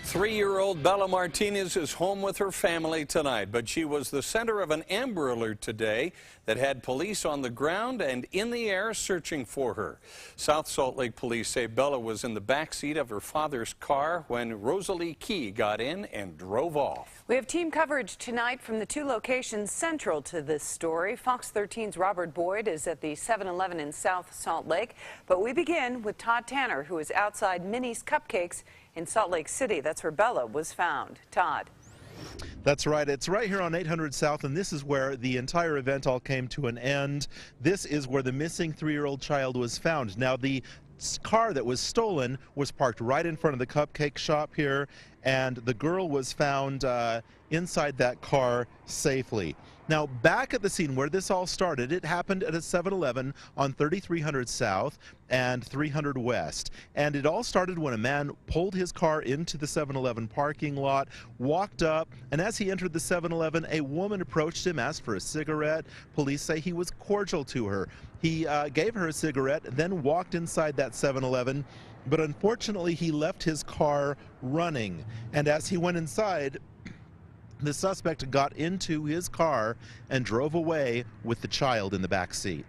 3-year-old Bella Martinez is home with her family tonight, but she was the center of an Amber Alert today that had police on the ground and in the air searching for her. South Salt Lake police say Bella was in the back seat of her father's car when Rosalie Key got in and drove off. We have team coverage tonight from the two locations central to this story. Fox 13's Robert Boyd is at the 7-Eleven in South Salt Lake, but we begin with Todd Tanner, who is outside Minnie's Cupcakes in Salt Lake City. That's where Bella was found. Todd. That's right. It's right here on 800 South, and this is where the entire event all came to an end. This is where the missing 3-year-old child was found. Now, the car that was stolen was parked right in front of the cupcake shop here, and the girl was found inside that car safely. Now, back at the scene where this all started, it happened at a 7-Eleven on 3300 South and 300 West. And it all started when a man pulled his car into the 7-Eleven parking lot, walked up, and as he entered the 7-Eleven, a woman approached him, asked for a cigarette. Police say he was cordial to her. He gave her a cigarette, then walked inside that 7-Eleven. But unfortunately, he left his car running. And as he went inside, the suspect got into his car and drove away with the child in the back seat.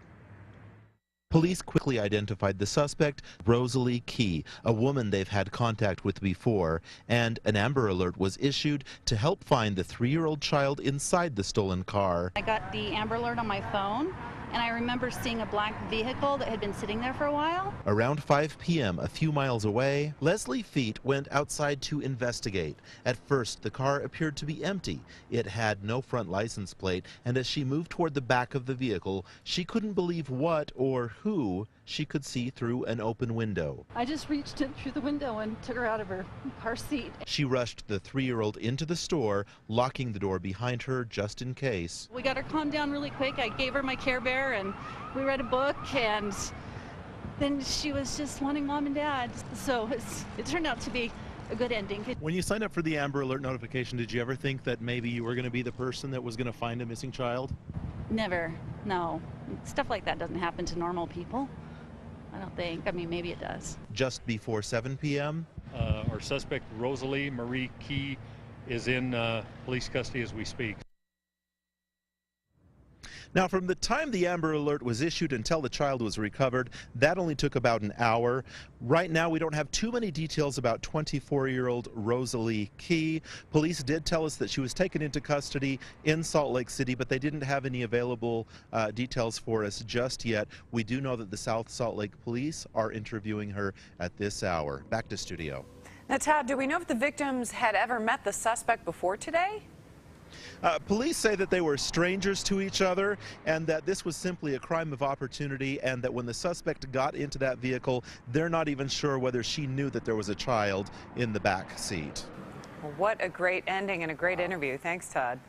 Police quickly identified the suspect, Rosalie Key, a woman they've had contact with before, and an Amber Alert was issued to help find the 3-year-old child inside the stolen car. I got the Amber Alert on my phone, and I remember seeing a black vehicle that had been sitting there for a while. Around 5 p.m., a few miles away, Leslie Feet went outside to investigate. At first, the car appeared to be empty. It had no front license plate, and as she moved toward the back of the vehicle, she couldn't believe what or who she could see through an open window. I just reached in through the window and took her out of her car seat. She rushed the 3-year-old into the store, locking the door behind her just in case. We got her calmed down really quick. I gave her my Care Bear and we read a book, and then she was just wanting mom and dad. So it turned out to be a good ending. When you signed up for the Amber Alert notification, did you ever think that maybe you were going to be the person that was going to find a missing child? Never, no. Stuff like that doesn't happen to normal people. I don't think. I mean, maybe it does. Just before 7 p.m.? Our suspect, Rosalie Marie Key, is in police custody as we speak. Now, from the time the Amber Alert was issued until the child was recovered, that only took about an hour. Right now, we don't have too many details about 24-year-old Rosalie Key. Police did tell us that she was taken into custody in Salt Lake City, but they didn't have any available details for us just yet. We do know that the South Salt Lake Police are interviewing her at this hour. Back to studio. Now, Todd, do we know if the victims had ever met the suspect before today? Police say that they were strangers to each other and that this was simply a crime of opportunity, and that when the suspect got into that vehicle, they're not even sure whether she knew that there was a child in the back seat. Well, what a great ending and a great interview. Thanks, Todd.